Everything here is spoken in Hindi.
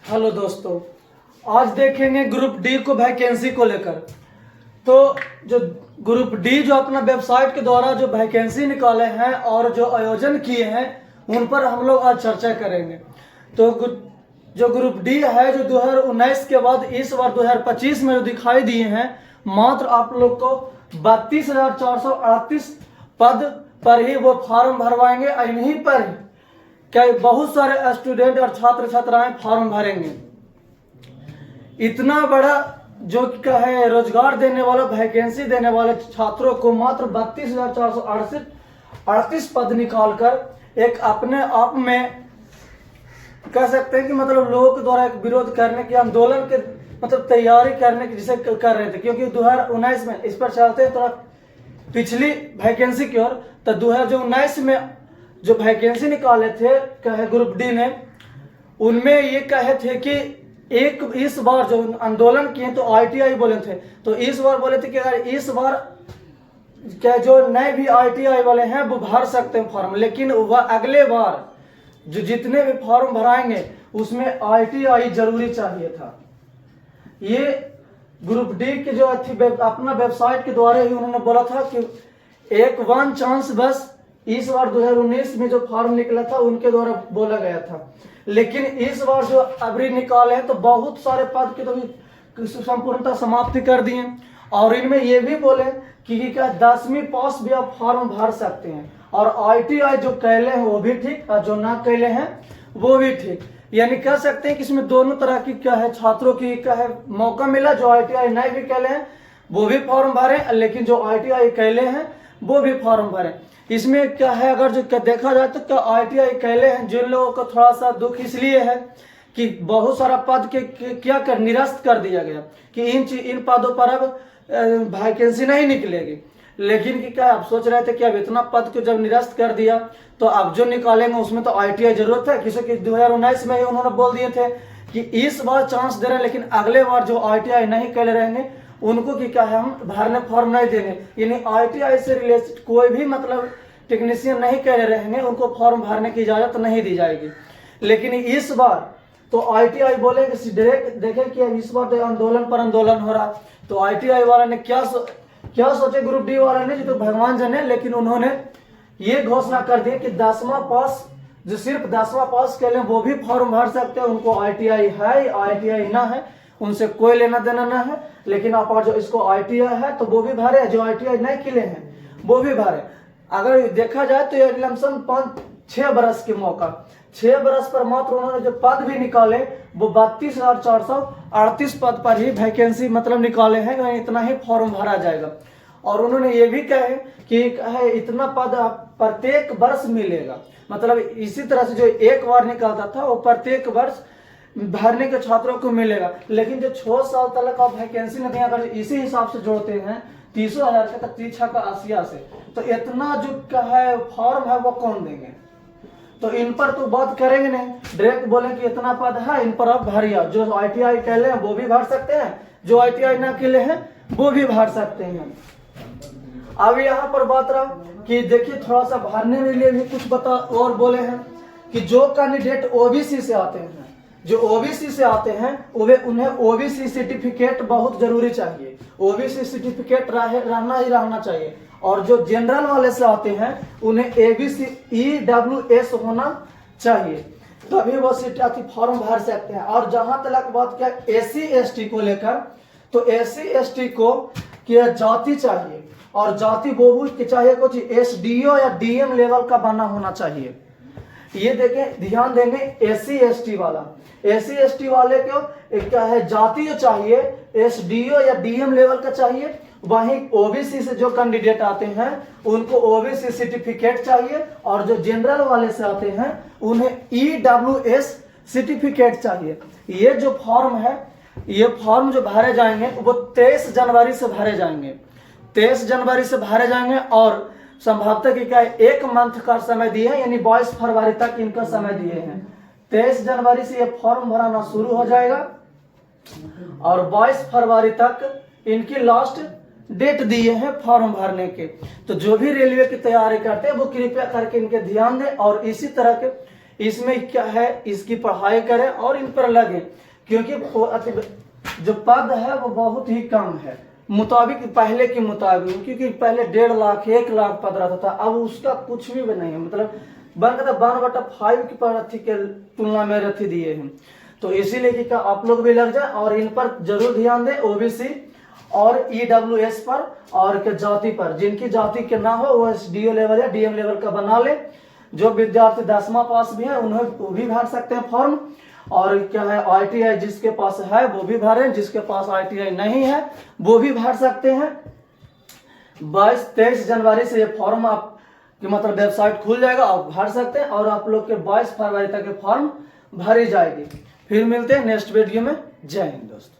हेलो दोस्तों, आज देखेंगे ग्रुप डी को वैकेंसी को लेकर। तो जो ग्रुप डी जो अपना वेबसाइट के द्वारा जो वैकेंसी निकाले हैं और जो आयोजन किए हैं उन पर हम लोग आज चर्चा करेंगे। तो जो ग्रुप डी है जो 2019 के बाद इस बार 2025 में जो दिखाई दिए हैं, मात्र आप लोग को 32,438 पद पर ही वो फॉर्म भरवाएंगे। इन्हीं पर क्या बहुत सारे स्टूडेंट और छात्र छात्राएं फॉर्म भरेंगे। इतना बड़ा जो क्या है रोजगार देने वाला वैकेंसी देने वाले छात्रों को मात्र 32,438 पद निकालकर एक अपने आप में कह सकते हैं कि मतलब लोगों के द्वारा एक विरोध करने की, आंदोलन के मतलब तैयारी करने की जिसे कर रहे थे। क्योंकि 2019 में इस पर चलते हैं थोड़ा पिछली वैकेंसी की ओर। तो 2019 में जो वैकेंसी निकाले थे कहे ग्रुप डी ने, उनमें ये कहे थे कि एक इस बार जो आंदोलन किए तो आईटीआई बोले थे, तो इस बार बोले थे कि अगर इस बार क्या जो नए भी आईटीआई वाले हैं वो भर सकते हैं फॉर्म, लेकिन वह अगले बार जो जितने भी फॉर्म भराएंगे उसमें आईटीआई जरूरी चाहिए था। ये ग्रुप डी के जो अपना वेबसाइट के द्वारा ही उन्होंने बोला था कि एक वन चांस बस इस बार 2019 में जो फॉर्म निकला था उनके द्वारा बोला गया था। लेकिन इस बार जो अभी निकाले हैं तो बहुत सारे पद के तो संपूर्णतः समाप्ति कर दिए। और इनमें ये भी बोले कि क्या 10वीं पास भी आप फॉर्म भर सकते हैं, और आईटीआई जो कैले हैं वो भी ठीक और जो ना कैले हैं वो भी ठीक। यानी कह सकते हैं कि इसमें दोनों तरह की क्या है छात्रों की क्या है मौका मिला। जो आईटीआई नहीं भी कैले हैं वो भी फॉर्म भरे, लेकिन जो आईटीआई कैले हैं वो भी फॉर्म भरे। इसमें क्या है, अगर जो क्या देखा जाए तो क्या आईटीआई कैले हैं जिन लोगों को थोड़ा सा दुख इसलिए है कि बहुत सारा पद के क्या कर निरस्त कर दिया गया कि इन पदों पर अब वैकेंसी नहीं निकलेगी। लेकिन कि क्या आप सोच रहे थे कि अब इतना पद को जब निरस्त कर दिया तो अब जो निकालेंगे उसमें तो आईटीआई जरूरत है। किसी की 2019 में ही उन्होंने बोल दिए थे कि इस बार चांस दे रहे हैं, लेकिन अगले बार जो आईटीआई नहीं कैले रहेंगे उनको कि क्या है हम भरने फॉर्म नहीं देंगे। यानी आईटीआई से रिलेटेड कोई भी मतलब टेक्नीशियन नहीं कैले रहेंगे उनको फॉर्म भरने की इजाजत नहीं दी जाएगी। लेकिन इस बार तो आईटीआई बोले कि डायरेक्ट देखें कि इस बार तो आंदोलन पर आंदोलन हो रहा। तो आईटीआई वाला ने क्या सोचे ग्रुप डी वाला ने, जो तो भगवान जाने, लेकिन उन्होंने ये घोषणा कर दी कि 10वां पास जो सिर्फ 10वां पास के लिए वो भी फॉर्म भर सकते हैं। उनको आईटीआई है आईटीआई ना है उनसे कोई लेना देना ना है। लेकिन आप जो इसको आईटीआई है तो वो भी भरे, जो आईटीआई नहीं किले हैं वो भी भरे। अगर देखा जाए तो ये लमसम 5-6 बरस के मौका, 6 बरस पर मात्र उन्होंने जो पद भी निकाले वो 32,438 पद पर ही वैकेंसी मतलब निकाले हैं। इतना ही फॉर्म भरा जाएगा। और उन्होंने ये भी कहे कि इतना पद प्रत्येक वर्ष मिलेगा। मतलब इसी तरह से जो एक बार निकालता था वो प्रत्येक वर्ष भरने के छात्रों को मिलेगा। लेकिन जो 6 साल तक आप वैकेंसी नहीं, अगर इसी हिसाब से जोड़ते हैं 30,000 के तक 3 का 80 से, तो इतना जो क्या है फॉर्म है वो कौन देंगे। तो इन पर तो बात करेंगे नहीं, डायरेक्ट बोले कि इतना पद है इन पर आप भरिए। जो आईटीआई कैले हैं वो भी भर सकते हैं, जो आईटीआई ना कैले हैं वो भी भर सकते हैं। अब यहाँ पर बात रहा कि देखिए थोड़ा सा भरने के लिए भी कुछ बता और बोले हैं कि जो कैंडिडेट ओबीसी से आते हैं, जो ओबीसी से आते हैं उन्हें ओबीसी सर्टिफिकेट बहुत जरूरी चाहिए। ओबीसी सर्टिफिकेट रहना चाहिए। और जो जनरल वाले से आते हैं उन्हें एबीसी EWS होना चाहिए, तभी वो फॉर्म भर सकते हैं। और जहां तक बात क्या SC ST को लेकर, तो SC ST को क्या जाति चाहिए, और जाति वो भी चाहिए कुछ SDO या DM लेवल का बना होना चाहिए। ये देखें ध्यान देंगे SC ST वाला, SC ST वाले को क्या है जाति जो चाहिए SDO या DM लेवल का चाहिए। वहीं ओबीसी से जो कैंडिडेट आते हैं उनको ओबीसी सर्टिफिकेट चाहिए, और जो जनरल वाले से आते हैं उन्हें EWS सर्टिफिकेट चाहिए। ये जो फॉर्म है, ये फॉर्म जो भरे जाएंगे वो 23 जनवरी से भरे जाएंगे। 23 जनवरी से भरे जाएंगे और संभवतः कि क्या 1 मंथ का समय दिए हैं, यानी 22 फरवरी तक इनका समय दिए हैं। 23 जनवरी से ये फॉर्म भराना शुरू हो जाएगा और 22 फरवरी तक इनकी लास्ट डेट दिए हैं फॉर्म भरने के। तो जो भी रेलवे की तैयारी करते हैं वो कृपया करके इनके ध्यान दें। और इसी तरह के इसमें क्या है, इसकी पढ़ाई करें और इन पर लगे, क्योंकि जो पद है वो बहुत ही कम है मुताबिक पहले के मुताबिक, क्योंकि पहले 1.5 लाख 1 लाख पद रहता था, अब उसका कुछ भी नहीं है, मतलब 1/5 की पढ़ाई के तुलना में रथी दिए हैं। तो इसीलिए कि आप लोग भी लग जाए और इन पर जरूर ध्यान दें, ओबीसी और ईडब्ल्यूएस पर और के जाति पर, जिनकी जाति के ना हो वो एसडीओ लेवल या डीएम लेवल का बना ले। जो विद्यार्थी 10वां पास भी है उन्हें वो भी भर सकते हैं फॉर्म, और क्या है आईटीआई जिसके पास है वो भी भरें, जिसके पास आईटीआई नहीं है वो भी भर सकते हैं। 22-23 जनवरी से ये फॉर्म आप कि मतलब वेबसाइट खुल जाएगा, आप भर सकते हैं, और आप लोग के 22 फरवरी तक ये फॉर्म भरी जाएगी। फिर मिलते हैं नेक्स्ट वीडियो में। जय हिंद दोस्तों।